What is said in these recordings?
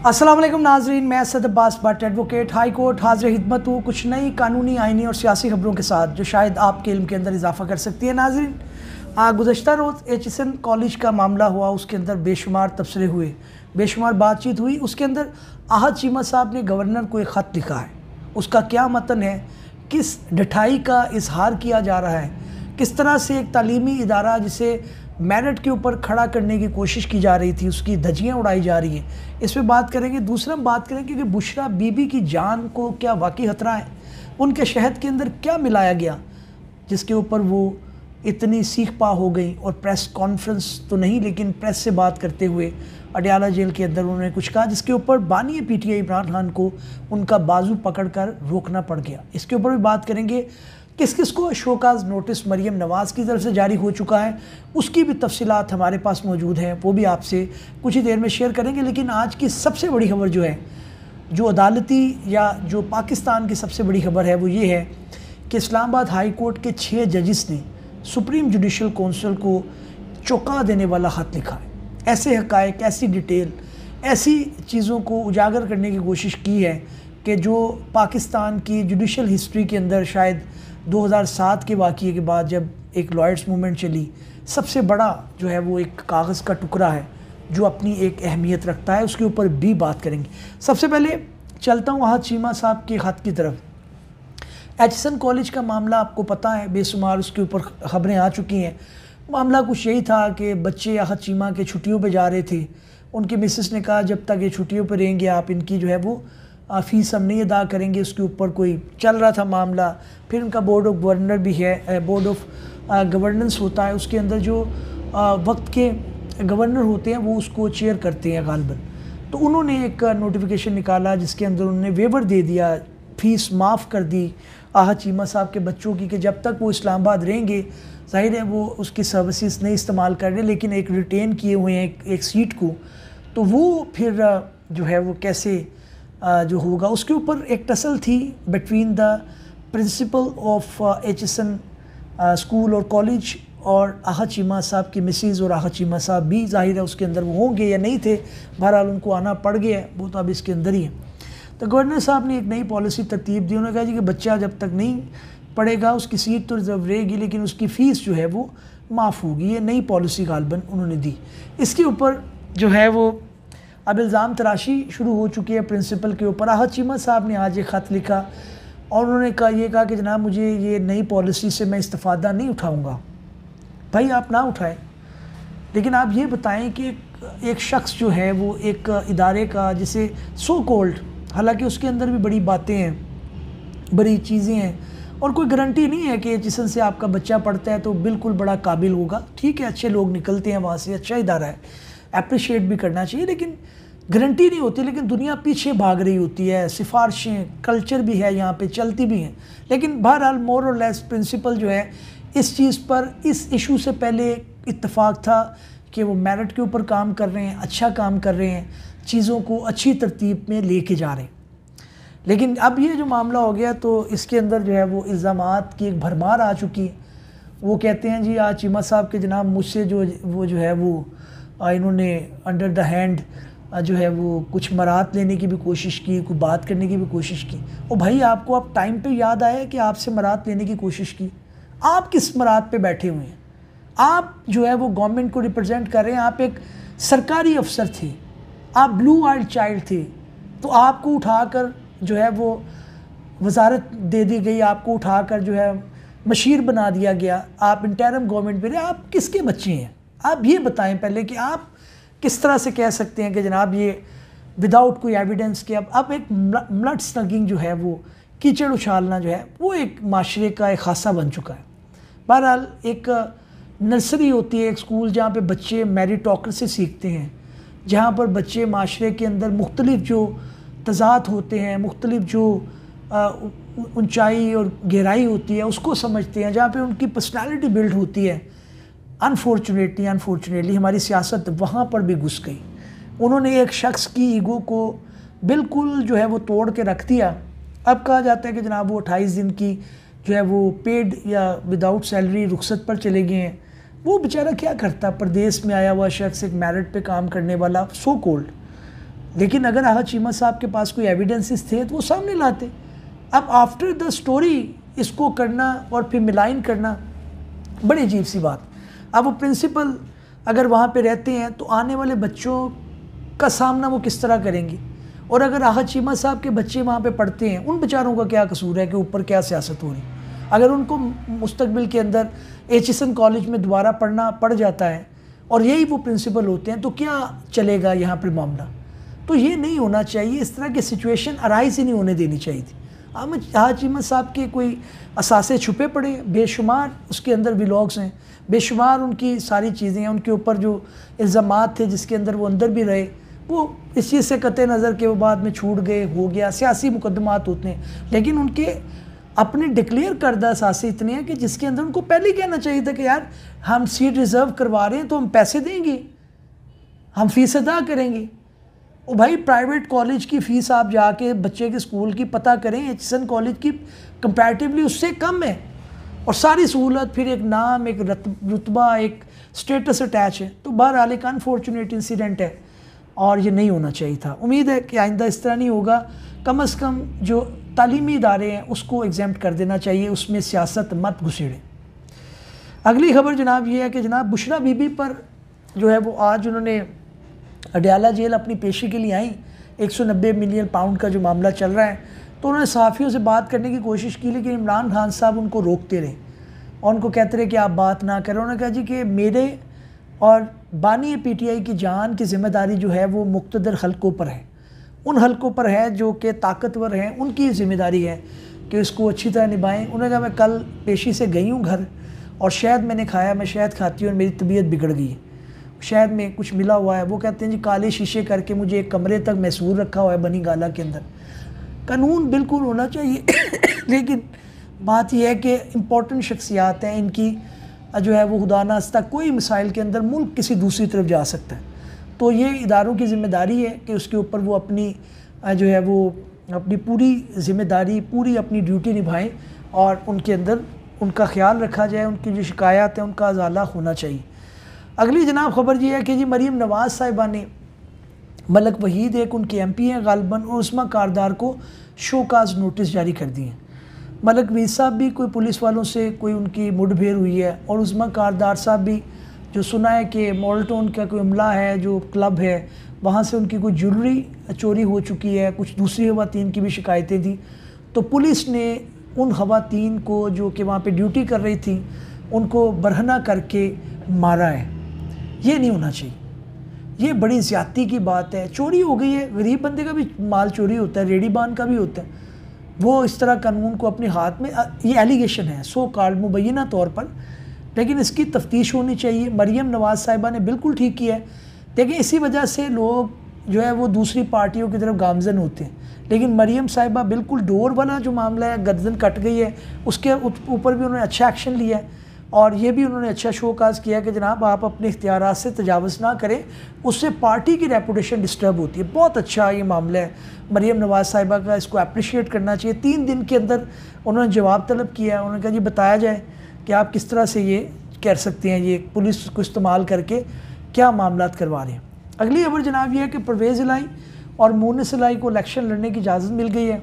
अस्सलाम वालेकुम नाजरीन, मैं Asad Abbas Bhatt advocate high court हाजिर खिदमत हूँ कुछ नई कानूनी, आइनी और सियासी खबरों के साथ जो शायद आपके इल्म के अंदर इजाफा कर सकती है। नाजरीन, गुज़श्ता रोज़ एचएसएन कॉलेज का मामला हुआ, उसके अंदर बेशुमार तबसरे हुए, बेशुमार बातचीत हुई। उसके अंदर आहत चीमा साहब ने गवर्नर को एक ख़त लिखा है। उसका क्या मतन है, किस ढठाई का इजहार किया जा रहा है, किस तरह से एक तालीमी इदारा जिसे मेरिट के ऊपर खड़ा करने की कोशिश की जा रही थी उसकी धज्जियाँ उड़ाई जा रही हैं, इस पर बात करेंगे। दूसरा हम बात करेंगे कि बुशरा बीबी की जान को क्या वाकई खतरा है, उनके शहद के अंदर क्या मिलाया गया जिसके ऊपर वो इतनी सीख पा हो गई। और प्रेस कॉन्फ्रेंस तो नहीं, लेकिन प्रेस से बात करते हुए अडयाला जेल के अंदर उन्होंने कुछ कहा जिसके ऊपर बानी पीटीआई इमरान खान को उनका बाजू पकड़कर रोकना पड़ गया। इसके ऊपर भी बात करेंगे। किस किस को शोकाज नोटिस मरीम नवाज़ की तरफ से जारी हो चुका है, उसकी भी तफसीलात हमारे पास मौजूद हैं, वो भी आपसे कुछ ही देर में शेयर करेंगे। लेकिन आज की सबसे बड़ी खबर जो है, जो अदालती या जो पाकिस्तान की सबसे बड़ी खबर है, वो ये है कि इस्लामाबाद हाई कोर्ट के 6 जजिस ने सुप्रीम जुडिशल काउंसिल को चौंका देने वाला ख़त लिखा है। ऐसे हक़ाइक़, ऐसी डिटेल, ऐसी चीज़ों को उजागर करने की कोशिश की है कि जो पाकिस्तान की जुडिशल हिस्ट्री के अंदर शायद 2007 के वाक़ये के बाद जब एक लॉयर्स मूवमेंट चली, सबसे बड़ा जो है वो एक कागज़ का टुकड़ा है जो अपनी एक अहमियत रखता है। उसके ऊपर भी बात करेंगे। सबसे पहले चलता हूँ आहत चीमा साहब के ख़त की तरफ। एचएसएन कॉलेज का मामला आपको पता है, बेशुमार उसके ऊपर ख़बरें आ चुकी हैं। मामला कुछ यही था कि बच्चे आहत चीमा के छुट्टियों पर जा रहे थे। उनकी मिसेस ने कहा जब तक ये छुट्टियों पर रहेंगे आप इनकी जो है वो फ़ीस हम नहीं अदा करेंगे। उसके ऊपर कोई चल रहा था मामला। फिर उनका बोर्ड ऑफ गवर्नर भी है, बोर्ड ऑफ गवर्नेंस होता है, उसके अंदर जो वक्त के गवर्नर होते हैं वो उसको चेयर करते हैं गालिबन। तो उन्होंने एक नोटिफिकेशन निकाला जिसके अंदर उन्होंने वेवर दे दिया, फ़ीस माफ़ कर दी आहत चीमा साहब के बच्चों की, कि जब तक वो इस्लामाबाद रहेंगे ज़ाहिर है वो उसकी सर्विसेज नहीं इस्तेमाल कर रहे, लेकिन एक रिटेन किए हुए हैं एक सीट को, तो वो फिर जो है वो कैसे जो होगा। उसके ऊपर एक टसल थी between the principle of HSN school और कॉलेज और आहत चीमा साहब की मिसेज, और आहत चीमा साहब भी ज़ाहिर है उसके अंदर वो होंगे या नहीं थे, बहरहाल उनको आना पड़ गया, वो तो अब इसके अंदर ही है। तो गवर्नर साहब ने एक नई पॉलिसी तरतीब दी। उन्होंने कहा जी कि बच्चा जब तक नहीं पढ़ेगा उसकी सीट तो रिजर्व रहेगी, लेकिन उसकी फ़ीस जो है वो माफ़ होगी। ये नई पॉलिसी गालिबन उन्होंने दी। इसके ऊपर जो है वो अब इल्ज़ाम तराशी शुरू हो चुकी है प्रिंसिपल के ऊपर। आहत चीमा साहब ने आज एक ख़त लिखा और उन्होंने कहा कि जनाब मुझे ये नई पॉलिसी से मैं इस्तिफ़ादा नहीं उठाऊंगा। भाई आप ना उठाएं, लेकिन आप ये बताएं कि एक शख्स जो है वो एक इदारे का जिसे सो कॉल्ड, हालांकि उसके अंदर भी बड़ी बातें हैं, बड़ी चीज़ें हैं, और कोई गारंटी नहीं है कि एचएसएन से आपका बच्चा पढ़ता है तो बिल्कुल बड़ा काबिल होगा। ठीक है, अच्छे लोग निकलते हैं वहाँ से, अच्छा इदारा है, अप्रिशिएट भी करना चाहिए, लेकिन गारंटी नहीं होती। लेकिन दुनिया पीछे भाग रही होती है, सिफारिशें, कल्चर भी है यहाँ पे, चलती भी हैं। लेकिन बहरहाल मोर और लेस प्रिंसिपल जो है इस चीज़ पर, इस इशू से पहले इत्तेफाक था कि वो मेरिट के ऊपर काम कर रहे हैं, अच्छा काम कर रहे हैं, चीज़ों को अच्छी तरतीब में लेके जा रहे हैं। लेकिन अब ये जो मामला हो गया तो इसके अंदर जो है वो इल्ज़ामात की एक भरमार आ चुकी है। वो कहते हैं जी आज चीमा साहब के जनाब मुझसे जो है वो इन्होंने अंडर द हैंड जो है वो कुछ मरात लेने की भी कोशिश की, कुछ बात करने की भी कोशिश की। ओ भाई, आपको अब टाइम पे याद आया कि आपसे मरात लेने की कोशिश की? आप किस मरात पे बैठे हुए हैं? आप जो है वो गवर्नमेंट को रिप्रेजेंट कर रहे हैं, आप एक सरकारी अफसर थे, आप ब्लू आइड चाइल्ड थे, तो आपको उठाकर जो है वो वजारत दे दी गई, आपको उठाकर जो है मशीर बना दिया गया, आप इंटरिम गवर्नमेंट पे रहे। आप किसके बच्चे हैं? आप ये बताएं पहले कि आप किस तरह से कह सकते हैं कि जनाब ये विदाउट कोई एविडेंस के अब एक ब्लड स्नगिंग जो है वो कीचड़ उछालना जो है वो एक माशरे का एक खासा बन चुका है। बहरहाल एक नर्सरी होती है, एक स्कूल जहाँ पे बच्चे मेरिटोक्रेसी सीखते हैं, जहाँ पर बच्चे माशरे के अंदर मुख्तलिफ जो तज़ाद होते हैं, मुख्तलिफ जो ऊंचाई और गहराई होती है उसको समझते हैं, जहाँ पे उनकी पर्सनालिटी बिल्ड होती है। अनफॉर्चुनेटली हमारी सियासत वहाँ पर भी घुस गई। उन्होंने एक शख्स की ईगो को बिल्कुल जो है वो तोड़ के रख दिया। अब कहा जाता है कि जनाब वो 28 दिन की जो है वो पेड या विदाउट सैलरी रुखसत पर चले गए हैं। वो बेचारा क्या करता, प्रदेश में आया हुआ शख्स, एक मेरिट पे काम करने वाला, सो कॉल्ड, लेकिन अगर आहत चीमा साहब के पास कोई एविडेंसेस थे तो वो सामने लाते। अब आफ्टर द स्टोरी इसको करना और फिर मिलाइन करना बड़ी अजीब सी बात। अब वो प्रिंसिपल अगर वहाँ पे रहते हैं तो आने वाले बच्चों का सामना वो किस तरह करेंगे, और अगर आहत चीमा साहब के बच्चे वहाँ पे पढ़ते हैं, उन बेचारों का क्या कसूर है कि ऊपर क्या सियासत हो रही। अगर उनको मुस्तकबिल के अंदर एचिसन कॉलेज में दोबारा पढ़ना पड़ जाता है और यही वो प्रिंसिपल होते हैं तो क्या चलेगा यहाँ पर मामला। तो ये नहीं होना चाहिए, इस तरह की सिचुएशन अराइज ही नहीं होने देनी चाहिए थी। आहत चीमा साहब के कोई असासे छुपे पड़े, बेशुमार उसके अंदर व्लॉग्स हैं, बेशुमार उनकी सारी चीज़ें हैं, उनके ऊपर जो इल्ज़ामात थे जिसके अंदर वो अंदर भी रहे, वो इस चीज़ से कतई नज़र के वो बाद में छूट गए, हो गया, सियासी मुकदमात होते हैं। लेकिन उनके अपने डिक्लेयर करदा असासे इतने हैं कि जिसके अंदर उनको पहले ही कहना चाहिए था कि यार हम सीट रिज़र्व करवा रहे हैं तो हम पैसे देंगे, हम फ़ीस अदा करेंगे। और भाई प्राइवेट कॉलेज की फ़ीस आप जाके बच्चे के स्कूल की पता करें, एचिसन कॉलेज की कंपैरेटिवली उससे कम है, और सारी सहूलत, फिर एक नाम, एक रुतबा, एक स्टेटस अटैच है। तो बहरहाल एक अनफॉर्चुनेट इंसिडेंट है और ये नहीं होना चाहिए था। उम्मीद है कि आइंदा इस तरह नहीं होगा। कम से कम जो तालीमी इदारे हैं उसको एग्जेम्प्ट कर देना चाहिए, उसमें सियासत मत घुसेड़ें। अगली खबर जनाब ये है कि जनाब बुशरा बीबी पर जो है वो आज उन्होंने अडयाला जेल अपनी पेशी के लिए आई। 190 मिलियन पाउंड का जो मामला चल रहा है, तो उन्होंने सहाफ़ियों से बात करने की कोशिश की, लेकिन इमरान खान साहब उनको रोकते रहे और उनको कहते रहे कि आप बात ना करें। उन्होंने कहा जी कि मेरे और बानी PTI की जान की ज़िम्मेदारी जो है वो मुक़्तदर हल्कों पर है, उन हल्कों पर है जो कि ताकतवर हैं, उनकी ज़िम्मेदारी है कि इसको अच्छी तरह निभाएं। उन्होंने कहा मैं कल पेशी से गई हूँ घर और शहद मैंने खाया, मैं शहद खाती हूँ और मेरी तबीयत बिगड़ गई है, शहद में कुछ मिला हुआ है। वो कहते हैं जी काले शीशे करके मुझे एक कमरे तक मैसूर रखा हुआ है बनी गाला के अंदर। कानून बिल्कुल होना चाहिए लेकिन बात यह है कि इम्पोर्टेंट शख्सियात हैं, इनकी जो है वो खुदा ना खास्ता कोई मिसाइल के अंदर मुल्क किसी दूसरी तरफ जा सकता है। तो ये इदारों की ज़िम्मेदारी है कि उसके ऊपर वो अपनी जो है वो अपनी पूरी ज़िम्मेदारी, पूरी अपनी ड्यूटी निभाएं और उनके अंदर उनका ख्याल रखा जाए, उनकी जो शिकायत है उनका अजाला होना चाहिए। अगली जनाब खबर ये है कि जी मरीम नवाज़ साहिबा ने मलक वहीद एक उनके MP हैं गालबन और उस्मा कारदार को शोकाज नोटिस जारी कर दिए हैं। मलक वहीद साहब भी कोई पुलिस वालों से कोई उनकी मुठभेड़ हुई है, और उस्मा कारदार साहब भी जो सुना है कि मॉडल टाउन का कोई अमला है जो क्लब है वहाँ से उनकी कोई ज्वेलरी चोरी हो चुकी है, कुछ दूसरी ख़वातीन की भी शिकायतें थी। तो पुलिस ने उन ख़वातीन को जो कि वहाँ पे ड्यूटी कर रही थी उनको बरहना करके मारा है। ये नहीं होना चाहिए, ये बड़ी ज़्यादती की बात है। चोरी हो गई है, गरीब बंदे का भी माल चोरी होता है, रेडीबान का भी होता है। वो इस तरह कानून को अपने हाथ में, ये एलिगेशन है सो कॉल्ड मुबैना तौर पर, लेकिन इसकी तफ्तीश होनी चाहिए। मरीम नवाज़ साहिबा ने बिल्कुल ठीक किया है। देखिए इसी वजह से लोग जो है वो दूसरी पार्टियों की तरफ गामजन होते हैं, लेकिन मरीम साहिबा बिल्कुल डोर वाला जो मामला है, गर्दन कट गई है, उसके ऊपर भी उन्होंने अच्छा एक्शन लिया है और ये भी उन्होंने अच्छा शोकाज किया कि जनाब आप अपने इख्तियारात से तजावज़ ना करें, उससे पार्टी की रेपुटेशन डिस्टर्ब होती है। बहुत अच्छा ये मामला है मरीम नवाज़ साहिबा का, इसको अप्रिशिएट करना चाहिए। 3 दिन के अंदर उन्होंने जवाब तलब किया। उन्होंने कहा जी बताया जाए कि आप किस तरह से ये कर सकते हैं, ये पुलिस को इस्तेमाल करके क्या मामला करवा रहे हैं। अगली खबर जनाब ये है कि परवेज़ इलाही और मोनिस इलाही को इलेक्शन लड़ने की इजाज़त मिल गई है।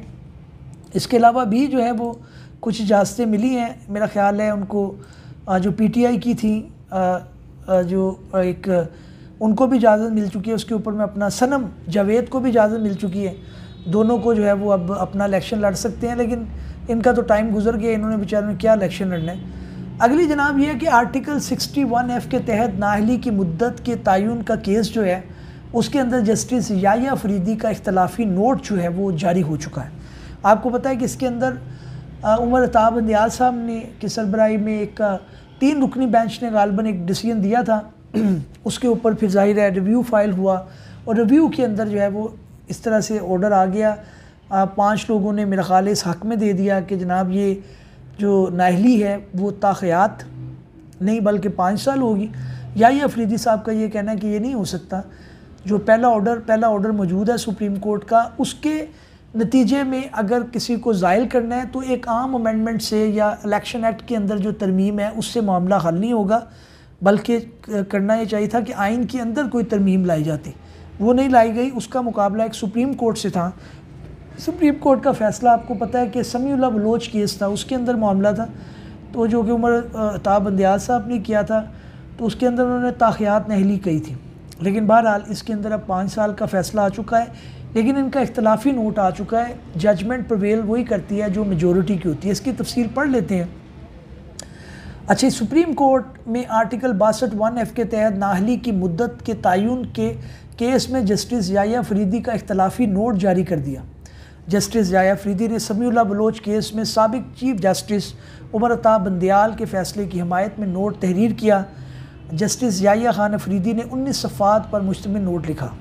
इसके अलावा भी जो है वो कुछ इजाज़तें मिली हैं, मेरा ख्याल है उनको जो PTI की थी जो एक उनको भी इजाज़त मिल चुकी है। उसके ऊपर में अपना सनम जावेद को भी इजाज़त मिल चुकी है। दोनों को जो है वो अब अपना इलेक्शन लड़ सकते हैं, लेकिन इनका तो टाइम गुजर गया, इन्होंने बेचारों ने क्या इलेक्शन लड़ना है। अगली जनाब ये है कि आर्टिकल 61F के तहत नाअहली की मुद्दत के तयन का केस जो है उसके अंदर जस्टिस याया फरीदी का इख्तलाफी नोट जो है वो जारी हो चुका है। आपको पता है कि इसके अंदर उमर अताब अंदियाल साहब ने की सरबराही में एक 3 रुकनी बेंच ने गालबन एक डिसीजन दिया था। उसके ऊपर फिर ज़ाहिर है रिव्यू फाइल हुआ और रिव्यू के अंदर जो है वो इस तरह से ऑर्डर आ गया। 5 लोगों ने मेरा ख्याल इस हक़ में दे दिया कि जनाब ये जो नाअहली है वो ताख़यात नहीं बल्कि 5 साल होगी। याया फरीदी साहब का ये कहना है कि ये नहीं हो सकता। जो पहला ऑर्डर मौजूद है सुप्रीम कोर्ट का, उसके नतीजे में अगर किसी को ज़ायल करना है तो एक आम अमेंडमेंट से या इलेक्शन एक्ट के अंदर जो तरमीम है उससे मामला हल नहीं होगा, बल्कि करना ये चाहिए था कि आइन के अंदर कोई तरमीम लाई जाती। वो नहीं लाई गई, उसका मुकाबला एक सुप्रीम कोर्ट से था। सुप्रीम कोर्ट का फ़ैसला आपको पता है कि समीउल्लाह बलोच केस था, उसके अंदर मामला था, तो जो कि उमर अताब बंदियाल साहब ने किया था, तो उसके अंदर उन्होंने ताख़ियात नहली कही थी। लेकिन बहरहाल इसके अंदर अब 5 साल का फ़ैसला आ चुका है, लेकिन इनका इख्तलाफी नोट आ चुका है। जजमेंट प्रवेल वही करती है जो मेजॉरिटी की होती है। इसकी तफसील पढ़ लेते हैं। अच्छा, सुप्रीम कोर्ट में आर्टिकल 62(1)(f) के तहत नाअहली की मुद्दत के तयन के केस में जस्टिस याह्या अफरीदी का इख्तलाफी नोट जारी कर दिया। जस्टिस याह्या अफरीदी ने समीउल्लाह बलोच केस में साबिक चीफ जस्टिस उमर अताब बंदियाल के फ़ैसले की हमायत में नोट तहरीर किया। जस्टिस याह्या खान अफरीदी ने 19 सफ़ात पर मुश्तमिल नोट लिखा।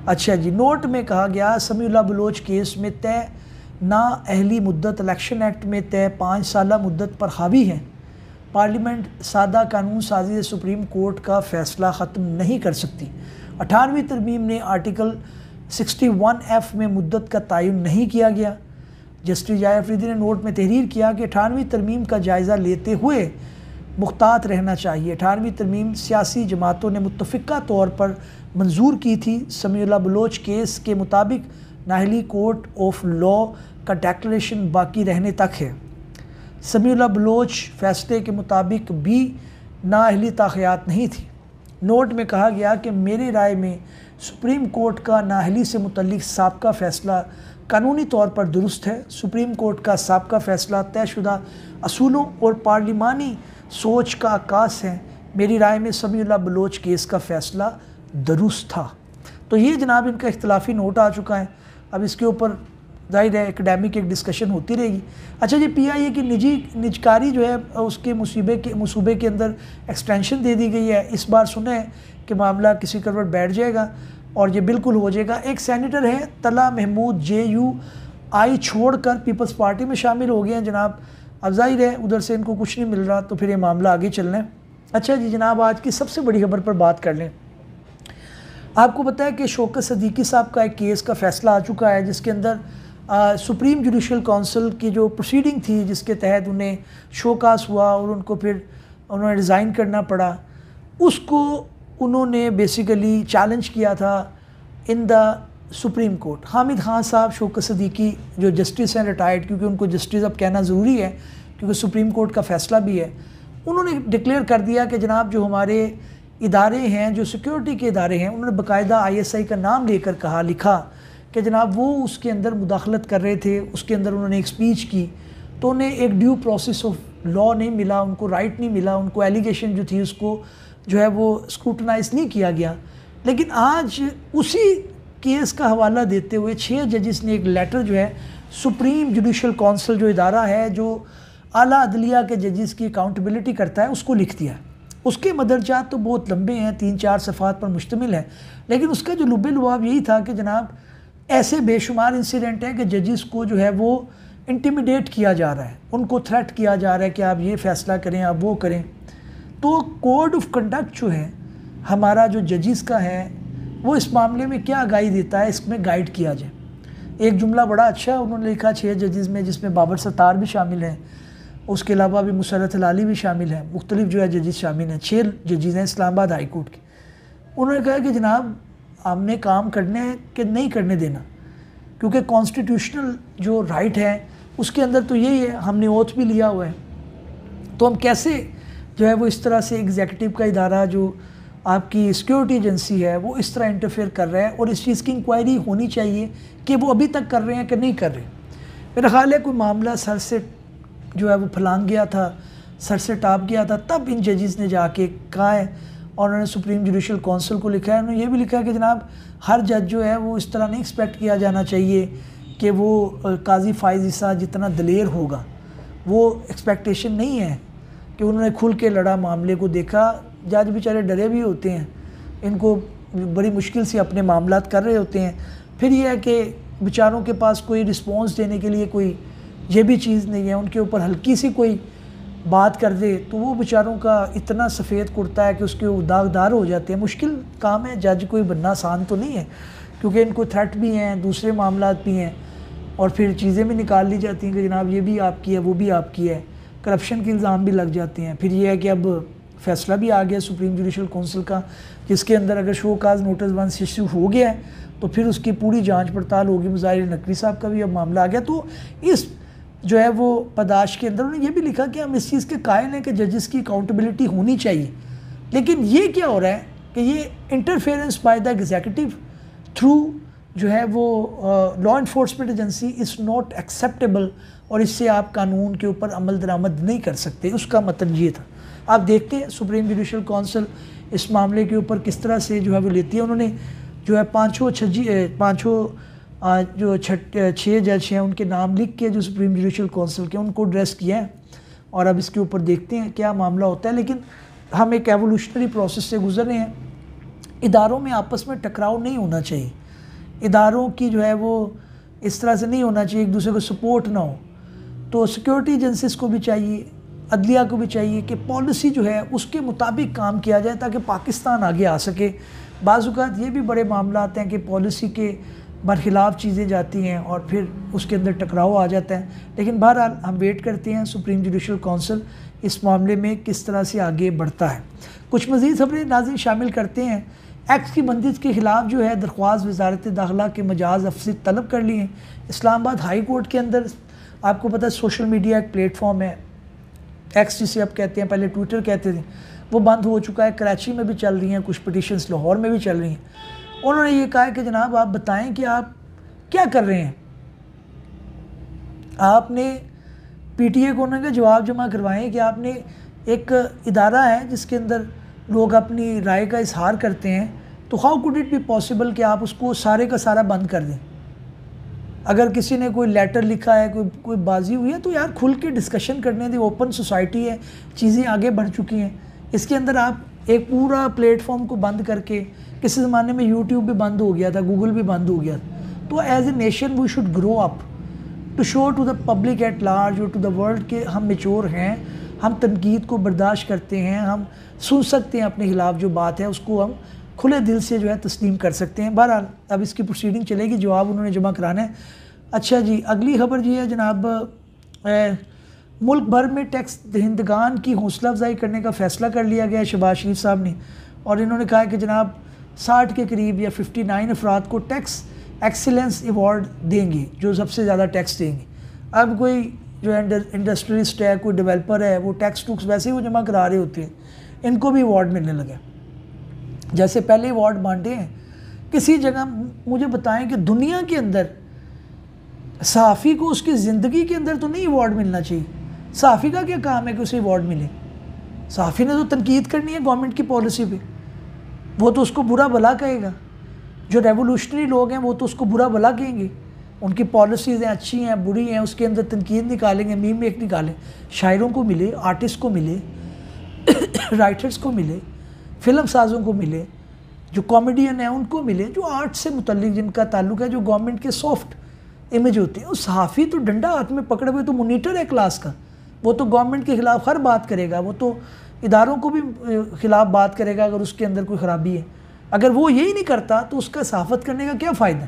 अच्छा जी, नोट में कहा गया समीउल्लाह बलोच केस में तय नाअहली मुद्दत इलेक्शन एक्ट में तय 5 साला मुद्दत पर हावी है। पार्लियामेंट सादा कानून साजी से सुप्रीम कोर्ट का फ़ैसला ख़त्म नहीं कर सकती। 18वीं तरमीम ने आर्टिकल 61(f) में मुद्दत का तयन नहीं किया गया। जस्टिस याह्या अफरीदी ने नोट में तहरीर किया कि 18वीं तरमीम का जायज़ा लेते हुए मुख्तात रहना चाहिए। 18वीं तरमीम सियासी जमातों ने मुत्तफ़िका तौर पर मंजूर की थी। समीउल्लाह बलोच केस के मुताबिक नाअहली कोर्ट ऑफ लॉ का डिक्लेरेशन बाकी रहने तक है। समीउल्लाह बलोच फ़ैसले के मुताबिक भी नाअहली ताख़ियात नहीं थी। नोट में कहा गया कि मेरी राय में सुप्रीम कोर्ट का नाअहली से मुतल्लिक़ साबका फ़ैसला कानूनी तौर पर दुरुस्त है। सुप्रीम कोर्ट का साबका फ़ैसला तयशुदा असूलों और पार्लिमानी सोच का आकाश है। मेरी राय में समीउल्लाह बलोच केस का फ़ैसला दुरुस्त था। तो ये जनाब इनका इख्तलाफी नोट आ चुका है। अब इसके ऊपर ज़ाहिर है एकेडमिक एक डिस्कशन होती रहेगी। अच्छा जी, PIA की निजकारी जो है उसके मसूबे के अंदर एक्सटेंशन दे दी गई है। इस बार सुने कि मामला किसी करवट बैठ जाएगा और ये बिल्कुल हो जाएगा। एक सेनेटर है तला महमूद JUI छोड़कर पीपल्स पार्टी में शामिल हो गए हैं जनाब। अब ज़ाहिर है उधर से इनको कुछ नहीं मिल रहा, तो फिर ये मामला आगे चलना है। अच्छा जी जनाब, आज की सबसे बड़ी खबर पर बात कर लें। आपको पता है कि शौकत सदीकी साहब का एक केस का फ़ैसला आ चुका है, जिसके अंदर सुप्रीम जुडिशल काउंसिल की जो प्रोसीडिंग थी, जिसके तहत उन्हें शोकास हुआ और उनको फिर उन्होंने रिज़ाइन करना पड़ा, उसको उन्होंने बेसिकली चैलेंज किया था in the supreme court. Hamid Khan साहब शौकत सदीकी जो जस्टिस हैं रिटायर्ड, क्योंकि उनको जस्टिस अब कहना ज़रूरी है क्योंकि सुप्रीम कोर्ट का फ़ैसला भी है, उन्होंने डिक्लेयर कर दिया कि जनाब जो हमारे इदारे हैं, जो सिक्योरिटी के इदारे हैं, उन्होंने बाकायदा ISI का नाम लेकर लिखा कि जनाब वो उसके अंदर मुदाखलत कर रहे थे। उसके अंदर उन्होंने एक स्पीच की तो उन्हें एक ड्यू प्रोसेस ऑफ लॉ नहीं मिला, उनको राइट नहीं मिला, उनको एलिगेशन जो थी उसको जो है वो स्क्रूटनाइज नहीं किया गया। लेकिन आज उसी केस का हवाला देते हुए 6 जजेस ने एक लेटर जो है सुप्रीम जुडिशल काउंसिल जो इदारा है जो आला अदलिया के जजेस की अकाउंटेबिलिटी करता है, उसको लिख दिया। उसके मदरजात तो बहुत लंबे हैं, 3-4 सफ़ात पर मुश्तमिल है, लेकिन उसका जो लुब्बे लुआब यही था कि जनाब ऐसे बेशुमार इंसिडेंट हैं कि जजेस को जो है वो इंटिमिडेट किया जा रहा है, उनको थ्रेट किया जा रहा है कि आप ये फ़ैसला करें, आप वो करें। तो कोड ऑफ कंडक्ट जो है हमारा जो जजेस का है वो इस मामले में क्या आगाही देता है, इसमें गाइड किया जाए। एक जुमला बड़ा अच्छा उन्होंने लिखा 6 जजेस में, जिसमें बाबर सत्तार भी शामिल हैं, उसके अलावा भी मुसर्रत हलाली भी शामिल हैं, मुख्तलिफ जो है जजेस शामिल हैं। 6 जजेस हैं इस्लामाबाद हाई कोर्ट के। उन्होंने कहा कि जनाब हमने काम करने हैं कि नहीं करने देना, क्योंकि कॉन्स्टिट्यूशनल जो राइट है उसके अंदर तो यही है, हमने ओथ भी लिया हुआ है, तो हम कैसे जो है वो इस तरह से एग्जीक्यूटिव का इदारा जो आपकी सिक्योरिटी एजेंसी है वो इस तरह इंटरफेयर कर रहा है, और इस चीज़ की इंक्वायरी होनी चाहिए कि वो अभी तक कर रहे हैं कि नहीं कर रहे। मेरा ख्याल है कोई मामला सर से जो है वो फलांग गया था, सर से टाप गया था, तब इन जजेस ने जाके कहा है और उन्होंने सुप्रीम जुडिशल काउंसिल को लिखा है। उन्होंने ये भी लिखा है कि जनाब हर जज जो है वो इस तरह नहीं एक्सपेक्ट किया जाना चाहिए कि वो काजी फाइज ईसा जितना दलेर होगा, वो एक्सपेक्टेशन नहीं है कि उन्होंने खुल के लड़ा, मामले को देखा। जज बेचारे डरे भी होते हैं, इनको बड़ी मुश्किल से अपने मामलात कर रहे होते हैं। फिर ये है कि बेचारों के पास कोई रिस्पॉन्स देने के लिए कोई ये भी चीज़ नहीं है, उनके ऊपर हल्की सी कोई बात कर दे तो वो बेचारों का इतना सफ़ेद कुर्ता है कि उसके वो दागदार हो जाते हैं। मुश्किल काम है, जज कोई बनना आसान तो नहीं है, क्योंकि इनको थ्रेट भी हैं, दूसरे मामलात भी हैं, और फिर चीज़ें भी निकाल ली जाती हैं कि जनाब ये भी आपकी है, वो भी आपकी है, करप्शन के इल्ज़ाम भी लग जाते हैं। फिर ये है कि अब फैसला भी आ गया सुप्रीम जुडिशल काउंसिल का, जिसके अंदर अगर शो काज नोटिस 1 इशू हो गया है तो फिर उसकी पूरी जांच पड़ताल होगी। मुज़ाहिर नकवी साहब का भी अब मामला आ गया। तो इस जो है वो पदाश के अंदर उन्होंने ये भी लिखा कि हम इस चीज़ के कायल हैं कि जजेस की अकाउंटेबिलिटी होनी चाहिए, लेकिन ये क्या हो रहा है कि ये interference by the executive through जो है वो law enforcement agency is not acceptable, और इससे आप कानून के ऊपर अमल दरामद नहीं कर सकते। उसका मतलब ये था। आप देखते हैं सुप्रीम जुडिशल काउंसिल इस मामले के ऊपर किस तरह से जो है वो लेती है। उन्होंने जो है पाँचों जो 6 जज हैं उनके नाम लिख के जो सुप्रीम जुडिशल काउंसिल के उनको एड्रेस किया है, और अब इसके ऊपर देखते हैं क्या मामला होता है। लेकिन हम एक एवोल्यूशनरी प्रोसेस से गुजर रहे हैं। इदारों में आपस में टकराव नहीं होना चाहिए, इदारों की जो है वो इस तरह से नहीं होना चाहिए, एक दूसरे को सपोर्ट ना हो। तो सिक्योरिटी एजेंसीज को भी चाहिए, अदलिया को भी चाहिए कि पॉलिसी जो है उसके मुताबिक काम किया जाए ताकि पाकिस्तान आगे आ सके। बाज़ औक़ात ये भी बड़े मामला आते हैं कि पॉलिसी के बरखिलाफ़ चीज़ें जाती हैं और फिर उसके अंदर टकराव आ जाता है। लेकिन बहरहाल हम वेट करते हैं सुप्रीम जुडिशल काउंसिल इस मामले में किस तरह से आगे बढ़ता है। कुछ मज़ीद खबरें नाज़रीन शामिल करते हैं। एक्ट की बंदिश के ख़िलाफ़ जो है दरख्वास्त वज़ारत दाखिला के मजाज अफसी तलब कर लिए हैं। इस्लामाबाद हाई कोर्ट के अंदर आपको पता है सोशल मीडिया एक प्लेटफॉर्म है, एक्स जिसे अब कहते हैं, पहले ट्विटर कहते थे, वो बंद हो चुका है। कराची में भी चल रही हैं कुछ पिटिशन्स, लाहौर में भी चल रही हैं। उन्होंने ये कहा कि जनाब आप बताएं कि आप क्या कर रहे हैं। आपने पीटीए को उन्होंने जवाब जमा करवाएं कि आपने एक इदारा है जिसके अंदर लोग अपनी राय का इजहार करते हैं, तो how could it be possible कि आप उसको सारे का सारा बंद कर दें। अगर किसी ने कोई लेटर लिखा है, कोई बाजी हुई है, तो यार खुल के डिस्कशन करने दी। ओपन सोसाइटी है, चीज़ें आगे बढ़ चुकी हैं। इसके अंदर आप एक पूरा प्लेटफॉर्म को बंद करके, किसी ज़माने में यूट्यूब भी बंद हो गया था, गूगल भी बंद हो गया था। तो as a nation we should grow up to show to the public at large और टू द वर्ल्ड के हम मेच्योर हैं, हम तनकीद को बर्दाश्त करते हैं, हम सुन सकते हैं अपने खिलाफ जो बात है उसको हम खुले दिल से जो है तस्लीम कर सकते हैं। बहरहाल अब इसकी प्रोसीडिंग चलेगी, जवाब उन्होंने जमा कराना है। अच्छा जी, अगली खबर ये है जनाब, मुल्क भर में टैक्स दहिंदगान की हौसला अफजाई करने का फ़ैसला कर लिया गया है शहबाज शरीफ साहब ने, और इन्होंने कहा है कि जनाब 60 के करीब या 59 अफराद को टैक्स एक्सीलेंस अवार्ड देंगे जो सबसे ज़्यादा टैक्स देंगे। अब कोई जो इंडस्ट्रियलिस्ट है, कोई डेवलपर है, वो टैक्स टूक्स वैसे ही वो जमा करा रहे होते हैं, इनको भी अवार्ड मिलने लगे। जैसे पहले अवार्ड बांटे हैं किसी जगह, मुझे बताएं कि दुनिया के अंदर सहाफ़ी को उसकी ज़िंदगी के अंदर तो नहीं अवार्ड मिलना चाहिए। सहाफ़ी का क्या काम है कि उसे अवार्ड मिले? सहाफ़ी ने तो तनकीद करनी है गवर्नमेंट की पॉलिसी पे, वो तो उसको बुरा भला कहेगा। जो रेवोल्यूशनरी लोग हैं वो तो उसको बुरा भला कहेंगे, उनकी पॉलिसीज़ हैं, अच्छी हैं, बुरी हैं, उसके अंदर तनकीद निकालेंगे, मीम एक निकालें। शायरों को मिले, आर्टिस्ट को मिले, राइटर्स को मिले, फ़िल्म साज़ों को मिले, जो कॉमेडियन हैं उनको मिले, जो आर्ट से मुतल्लिक जिनका ताल्लुक़ है, जो गवर्नमेंट के सॉफ्ट इमेज होती है। उस सहाफ़ी तो डंडा हाथ में पकड़े हुए तो मोनीटर है क्लास का, वो तो गवर्नमेंट के ख़िलाफ़ हर बात करेगा, वो तो इदारों को भी ख़िलाफ़ बात करेगा अगर उसके अंदर कोई ख़राबी है। अगर वो यही नहीं करता तो उसका सहाफ़त करने का क्या फ़ायदा?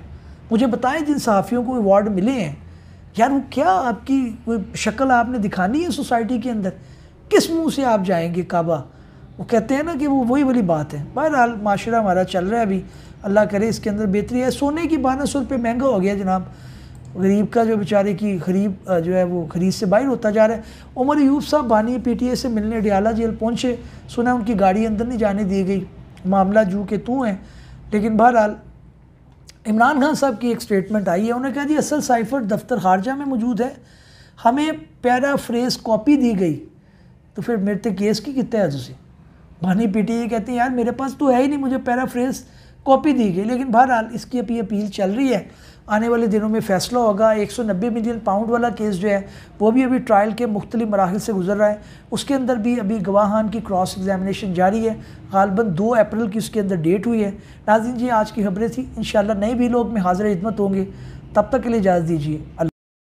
मुझे बताएं जिन सहाफ़ियों को अवार्ड मिले हैं, यार वो क्या आपकी कोई शक्ल आपने दिखानी है सोसाइटी के अंदर? किस मुँह से आप जाएंगे काबा? वो कहते हैं ना कि वो वही वाली बात है। बहरहाल माशरा हमारा चल रहा है अभी, अल्लाह करे इसके अंदर बेहतरी है। सोने की 1200 रुपये महंगा हो गया जनाब, गरीब का जो बेचारे की खरीब जो है वो खरीद से बाहर होता जा रहा है। उमर अयूब साहब बानी पीटीए से मिलने डियाला जेल पहुँचे, सुना उनकी गाड़ी अंदर नहीं जाने दी गई, मामला जू के तू हैं। लेकिन बहरहाल इमरान खान साहब की एक स्टेटमेंट आई है, उन्होंने कहा जी असल साइफर दफ्तर खारजा में मौजूद है, हमें पैराफ्रेज कॉपी दी गई, तो फिर मेरे ते केस की कितना है तुझे? बानी पीटीए कहते हैं यार मेरे पास तो है ही नहीं, मुझे पैराफ्रेज कॉपी दी गई। लेकिन बहरहाल इसकी अपील चल रही है, आने वाले दिनों में फ़ैसला होगा। 190 मिलियन पाउंड वाला केस जो है वो भी अभी ट्रायल के मुख्तलिफ मराहिल से गुजर रहा है, उसके अंदर भी अभी गवाहान की क्रॉस एग्जामिनेशन जारी है। गालबन 2 अप्रैल की उसके अंदर डेट हुई है। नाज़रीन जी आज की खबरें थी, इंशाल्लाह नए भी लोग में हाज़िर खिदमत होंगे, तब तक के लिए इजाज़त दीजिए।